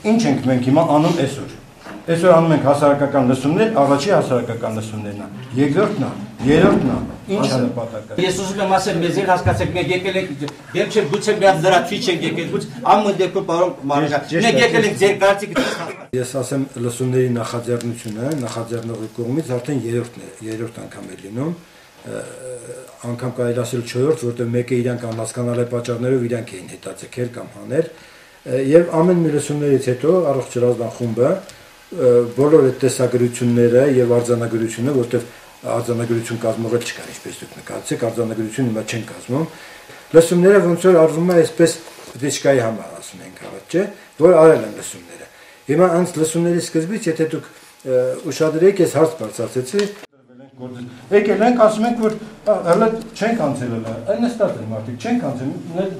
Ինչ ենք մենք հիմա անում այսօր։ Այսօր անում ենք հասարակական լսումներ, առաջի հասարակական լսումներն է, երկրորդն է, երրորդն է, ինչ է նպատակը։ Ես ուզում եմ ասել, մեզ հասկացեք, մենք եկել ենք, դեռ չէ գուցե միած լրացուցիչ ենք եկել, գուցե ամեն դեպքում պարոն Մարզյան, մենք եկել ենք ձեր կարծիքը հասկանալ։ Ես ասեմ լսումների նախաձեռնությունը, նախաձեռնողի կողմից արդեն երրորդ անգամ է լինում, անգամ կարելի ասել 4-րդ, որտեղ մեկը իրանք անհասկանալի պատճառներով իրանք էին հետաձգել կամ հանել, եւ ամեն մի լսումներից հետո առողջ ջրազդան խումբը բոլոր այդ տեսագրությունները եւ արձանագրությունը, որտեղ արձանագրություն կազմողել չկար, ինչպես դուք նկատեցիք, արձանագրություն հիմա չեն կազմում, լսումները ոնց որ արվում է այսպես դիչկայի համար, ասում ենք առաջ, չէ, որ արել են լսումները։ Հիմա անց լսումների սկզբից, եթե դուք ուշադրեք, ես հարց բարձրացեցի, եկել ենք, ասում ենք, որ հələ չենք անցել հələ, այն նստած են մարդիկ, չենք անցել,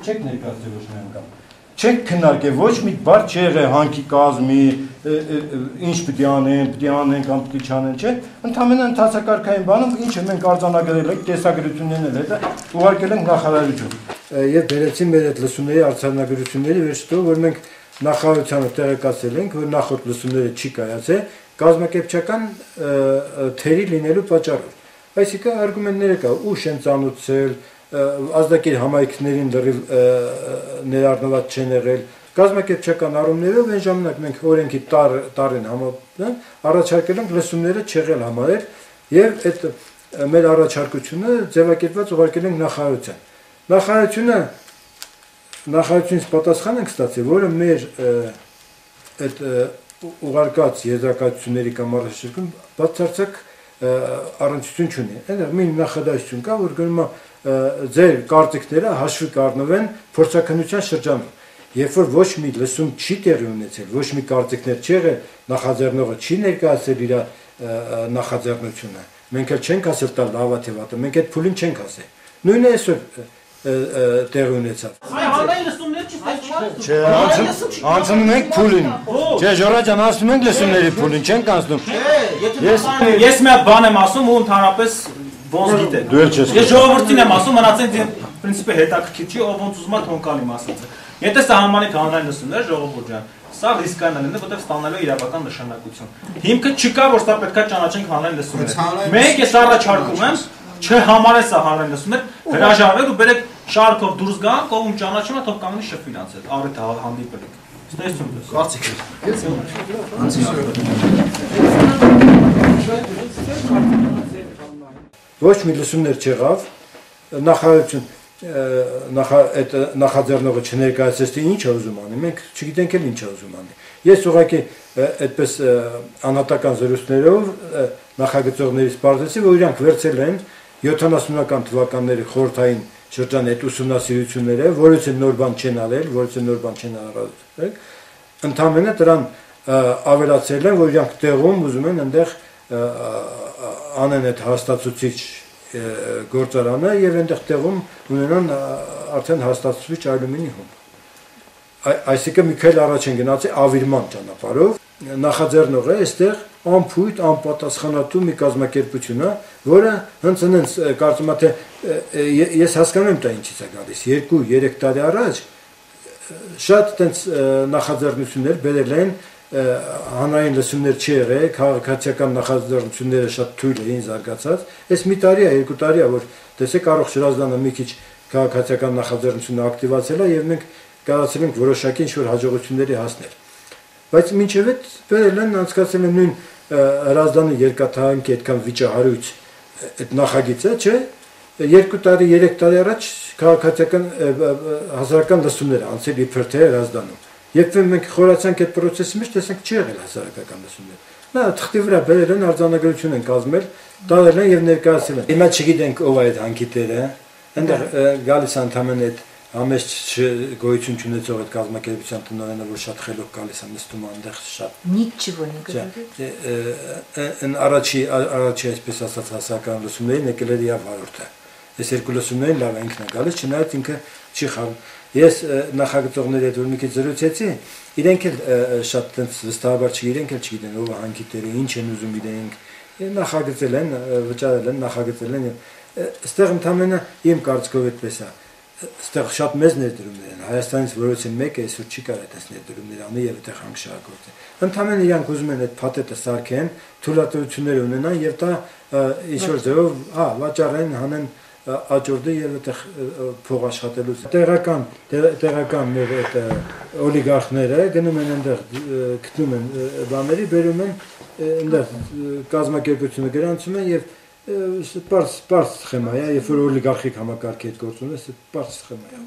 չեք ներկայացել ոչ մի անգամ։ Չենք քննարկել, ոչ մի բառ չի եղել հանքի կազմի, ինչ պիտի անեն կամ պիտի չանեն, չէ, ընդհանրապես ընթացակարգային բանում, ինչը մենք արձանագրել ենք, տեսագրություններն էլ հետը ուղարկել ենք նախարարություն։ Եվ բերեցին մեր այդ լսումների արձանագրությունների վերջտով, որ մենք նախարարությանը տեղեկացել ենք, որ նախորդ լսումները չի կայացել, կազմակերպչական թերի լինելու պատճառով։ Այսինքն արգումենտները կա, ուշ են ծանոթացել, ազդակիր համայնքներին լրիվ ներառնված չեն եղել, կազմակերպչական առումներով այն ժամանակ մենք օրենքի տարին առաջարկել ենք լսումները չեղել համարել եւ այդ մեր առաջարկությունը ձևակերպված ուղարկել ենք նախարարության։ Նախարարությունից պատասխան ենք ստացել, որը մեր այդ ուղարկած եզրակացությունների կամ առաջարկում բացարձակ առնչություն չունի։ Այն մի նախադասություն կա, որ գրում է ձեր կարծիքները հաշվի կառնվեն փորձաքննության շրջանում։ Երբ որ ոչ մի լսում չի տեղի ունեցել, ոչ մի կարծիքներ չի եղել, նախաձեռնողը չի ներկայացել իր նախաձեռնությունը, մենք էլ չենք ասել տալ լավա թե վատը, մենք այդ փուլին չենք ասել։ Նույնը այսօր տեղի ունեցավ։ Չէ, անցնում ենք փուլին։ Չէ, Ժորա ջան, ասում ենք լսումների փուլին, չենք անցնում։ Ես մի հատ բան եմ ասում ու ընդհանրապես ոնց գիտե։ Ես ժողովրդին եմ ասում, մնացած պրինցիպը հետաքրքիր չի, ով ոնց ուզում է թոնկալի մասացը։ Եթե սա համանիկ հանրային լսումներ, ժողովուրդ ջան, սա ռիսկային է, որտեղ ստանալու է իրավական նշանակություն։ Հիմքը չկա, որ սա պետքա ճանաչենք հանրային լսումներ։ Մենք ես առաջարկում եմ չհամարել սա հանրային լսումներ, հրաժարվել ու բերեք շարքով դուրս գանք, ով ում ճանաչում է, թող կանգնի շփինացել, առիթ հանդիպել։ Ստեսություն դες։ Կարծիք Ոչ մի լսումներ չեղավ, նախարարություն այդ նախաձեռնողը չներկայացրեց, թե ինչ է ուզում անի, մենք չգիտենք էլ ինչ է ուզում անի։ Ես ուղղակի այդպես անհատական զրույցներով նախագծողներից պարզեցի, որ իրանք վերցել են 70-ական թվականների խորհրդային շրջանի այդ ուսումնասիրությունները, որից էլ նոր բան չեն արել, ընդհանրապես դրան ավելացել են, որ իրանք տեղում ուզում են այնտեղ անեն այդ հաստատուցիչ գործարանը եւ այնտեղ տեղում ունենան արդեն հաստատուցիչ ալյումինի հումք։ Այսինքն մի քիչ առաջ են գնացել ավիրման ճանապարհով, նախաձեռնողը այստեղ անփույթ, անպատասխանատու մի կազմակերպություն է, որը հենց այնց կարծում եմ թե ես հասկանում եմ դա ինչից է գալիս։ 2-3 տարի առաջ շատ այդպես նախաձեռնություններ բերել են հանրային լսումներ չի եղել, քաղաքացիական նախաձեռնությունները շատ թույլ էին զարգացած։ Այս մի տարի է, 2 տարի է, որ տեսեք առողջ ջրազդանը մի քիչ քաղաքացիական նախաձեռնությունը ակտիվացել է եւ մենք կարողացել ենք որոշակի ինչ-որ հաջողությունների հասնել։ Բայց մինչև այդ բերել են անցկացել են նույն հրազդանի երկաթահանքի այդքան վիճահարույց այդ նախագիծը, չէ՞։ 2 տարի, 3 տարի առաջ քաղաքացիական հասարակական լսումներ անցել իբր թե հրազդանում։ Երբ մենք խորացանք այդ process-ի մեջ, տեսանք չի եղել հասարակական լսումներ։ Նա թղթի վրա բերել են արձանագրություն են կազմել, տարել են եւ ներկայացրել են։ Հիմա չգիտենք ով է այդ հանքիտերը, այնտեղ գալիս ընդհանրեն այդ ամենից գոյություն ունեցող այդ կազմակերպության տնօրենը, որ շատ խելոք գալիս է նստում այնտեղ շատ։ Նիչիվոն է գտել։ Այն առաջի այսպես ասած հասարակական լսումներին եկել էր եւ հարորդը։ Այս երկու լսումներին լավ ինքն է գալիս, չնայած ինքը չի խաղում։ Ես նախագծողների հետ որ մի քիչ զրուցեցի, իրենք էլ շատ տենց վստահաբար չգիտեն, էլ չգիտեն ով է հանքիտերը, ինչ են ուզում իրենք, նախագծել են, վճարել են, նախագծել են Այստեղ ընդամենը իմ կարծիքով այդպես է։ Այստեղ շատ մեծ ներդրումներ են։ Հայաստանից որոցին մեկը այսօր չի կարող այդպես ներդրումներ անի եւ այդտեղ հանգշահագործի։ Ընդամենը իրանք ուզում են այդ փաթեթը սարքեն, թույլատվություններ ունենան եւ դա ինչ-որ ձևով, վաճառեն, հանեն աճորդը եւ այդտեղ փող աշխատելուց։ Տեղական մեր այդ օլիգարխները գնում են այնտեղ, գտնում են բաների, բերում են այնտեղ կազմակերպությունը գրանցում են եւ պարզ սխեմա է, երբ որ օլիգարխիկ համակարգի հետ գործ ունես, պարզ սխեմա է։